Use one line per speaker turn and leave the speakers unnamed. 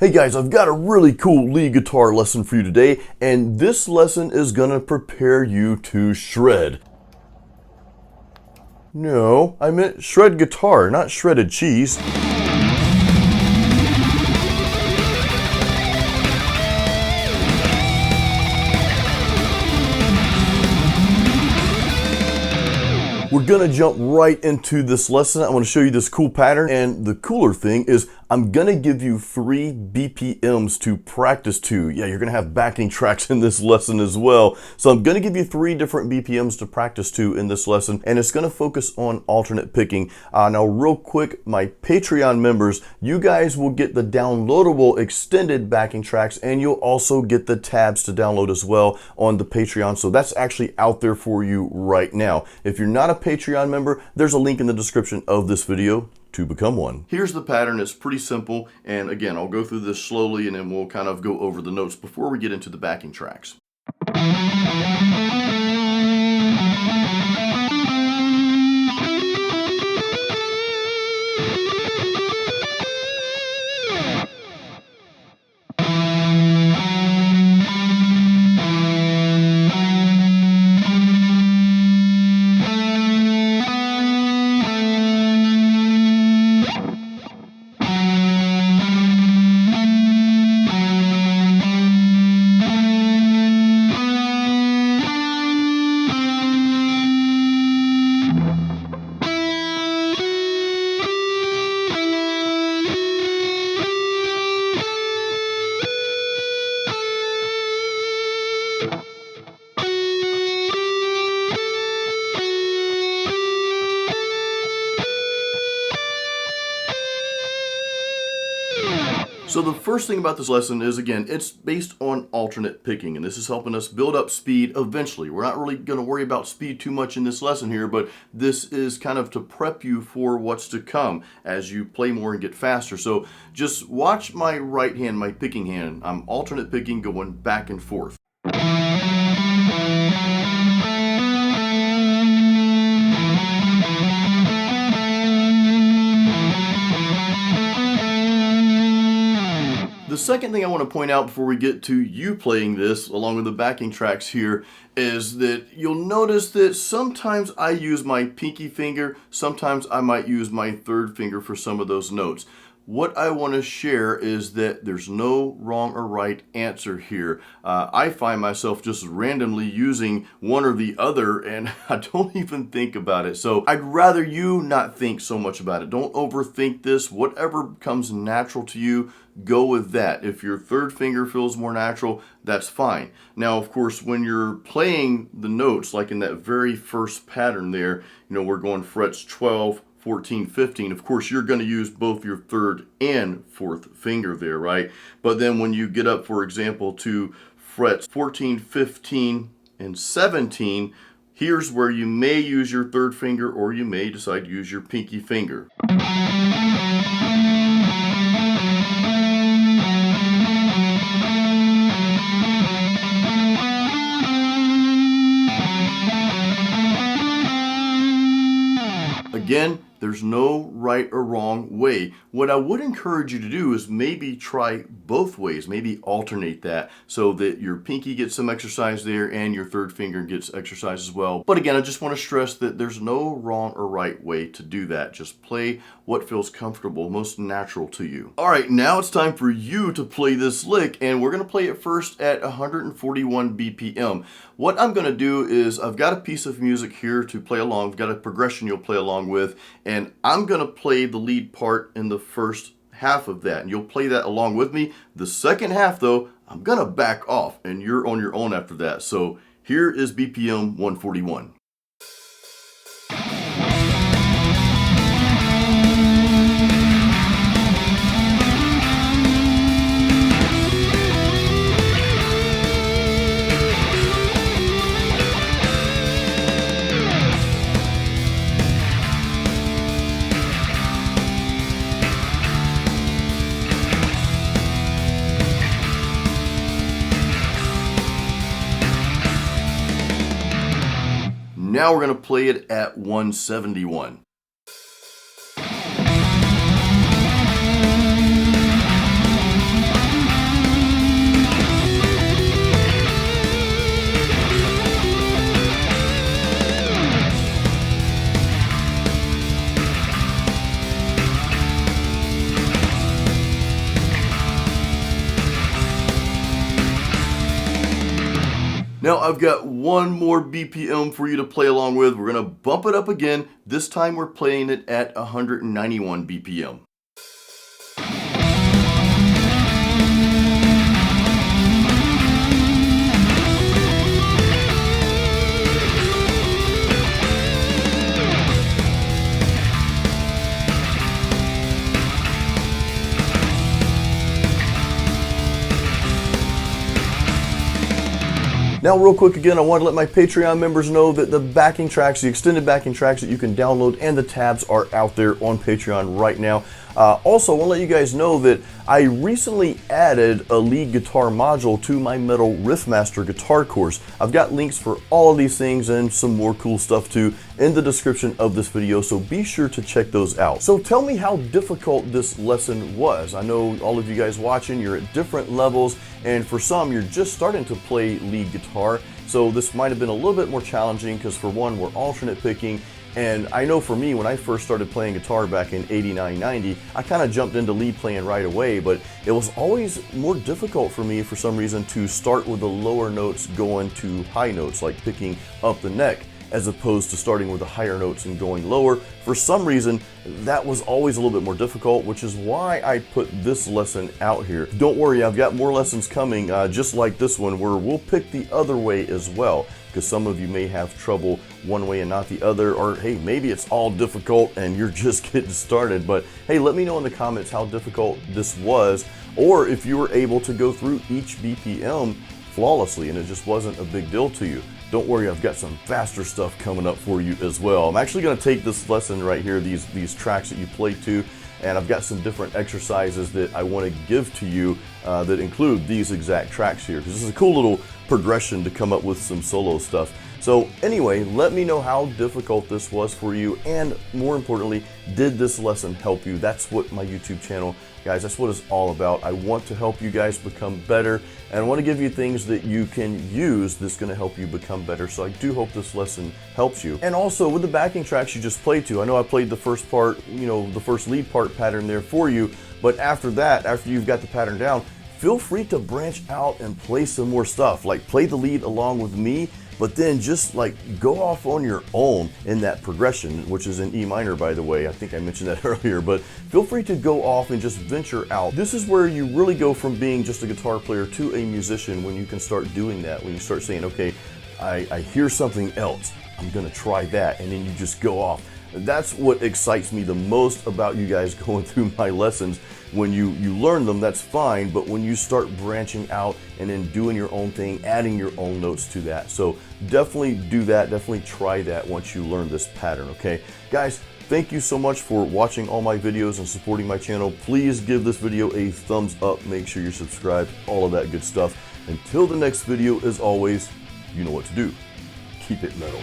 Hey guys, I've got a really cool lead guitar lesson for you today, and this lesson is gonna prepare you to shred. No, I meant shred guitar, not shredded cheese. We're gonna jump right into this lesson. I'm gonna show you this cool pattern, and the cooler thing is I'm gonna give you 3 BPMs to practice to. Yeah, you're gonna have backing tracks in this lesson as well. So I'm gonna give you 3 different BPMs to practice to in this lesson, and it's gonna focus on alternate picking. Now real quick, my Patreon members, you guys will get the downloadable extended backing tracks, and you'll also get the tabs to download as well on the Patreon. So that's actually out there for you right now. If you're not a Patreon member, there's a link in the description of this video to become one. Here's the pattern. It's pretty simple, and again, I'll go through this slowly and then we'll kind of go over the notes before we get into the backing tracks. So the first thing about this lesson is, again, it's based on alternate picking, and this is helping us build up speed eventually. We're not really going to worry about speed too much in this lesson here, but this is kind of to prep you for what's to come as you play more and get faster. So just watch my right hand, my picking hand. I'm alternate picking, going back and forth. The second thing I want to point out before we get to you playing this along with the backing tracks here is that you'll notice that sometimes I use my pinky finger, sometimes I might use my third finger for some of those notes. What I want to share is that there's no wrong or right answer here. I find myself just randomly using one or the other, and I don't even think about it. So I'd rather you not think so much about it. Don't overthink this. Whatever comes natural to you, go with that. If your third finger feels more natural, that's fine. Now, of course, when you're playing the notes, like in that very first pattern there, you know, we're going frets 12, 14, 15, of course you're going to use both your third and fourth finger there, right? But then when you get up, for example, to frets 14, 15, and 17, here's where you may use your third finger, or you may decide to use your pinky finger. Again, there's no right or wrong way. What I would encourage you to do is maybe try both ways, maybe alternate that so that your pinky gets some exercise there and your third finger gets exercise as well. But again, I just want to stress that there's no wrong or right way to do that. Just play what feels comfortable, most natural to you. All right, now it's time for you to play this lick, and we're going to play it first at 141 BPM. What I'm going to do is I've got a piece of music here to play along. I've got a progression you'll play along with, and I'm going to play the lead part in the first half of that, and you'll play that along with me. The second half, though, I'm going to back off, and you're on your own after that. So here is BPM 141. Now we're going to play it at 171. Now I've got one more BPM for you to play along with. We're gonna bump it up again. This time we're playing it at 191 BPM. Now real quick again, I want to let my Patreon members know that the backing tracks, the extended backing tracks that you can download and the tabs are out there on Patreon right now. Also, I want to let you guys know that I recently added a lead guitar module to my Metal Riff Master guitar course. I've got links for all of these things and some more cool stuff too in the description of this video, so be sure to check those out. So tell me how difficult this lesson was. I know all of you guys watching, you're at different levels, and for some, you're just starting to play lead guitar. So this might have been a little bit more challenging because for one, we're alternate picking. And I know for me, when I first started playing guitar back in 89, 90, I kind of jumped into lead playing right away, but it was always more difficult for me for some reason to start with the lower notes going to high notes, like picking up the neck, as opposed to starting with the higher notes and going lower. For some reason, that was always a little bit more difficult, which is why I put this lesson out here. Don't worry, I've got more lessons coming, just like this one, where we'll pick the other way as well, because some of you may have trouble one way and not the other, or hey, maybe it's all difficult and you're just getting started. But hey, let me know in the comments how difficult this was, or if you were able to go through each BPM flawlessly and it just wasn't a big deal to you. Don't worry, I've got some faster stuff coming up for you as well. I'm actually going to take this lesson right here, these tracks that you play to, and I've got some different exercises that I want to give to you that include these exact tracks here, because this is a cool little progression to come up with some solo stuff. So anyway, let me know how difficult this was for you, and more importantly, did this lesson help you? That's what my YouTube channel, guys, that's what it's all about. I want to help you guys become better, and I want to give you things that you can use that's going to help you become better. So I do hope this lesson helps you. And also with the backing tracks you just played to, I know I played the first part, you know, the first lead part pattern there for you, but after that, after you've got the pattern down, feel free to branch out and play some more stuff. Like play the lead along with me, but then just like go off on your own in that progression, which is in E minor, by the way. I think I mentioned that earlier, but feel free to go off and just venture out. This is where you really go from being just a guitar player to a musician, when you can start doing that, when you start saying, okay, I hear something else, I'm gonna try that, and then you just go off. That's what excites me the most about you guys going through my lessons. When you learn them, that's fine, but when you start branching out and then doing your own thing, adding your own notes to that. So definitely do that, definitely try that once you learn this pattern, okay? Guys, thank you so much for watching all my videos and supporting my channel. Please give this video a thumbs up, make sure you're subscribed, all of that good stuff. Until the next video, as always, you know what to do. Keep it metal.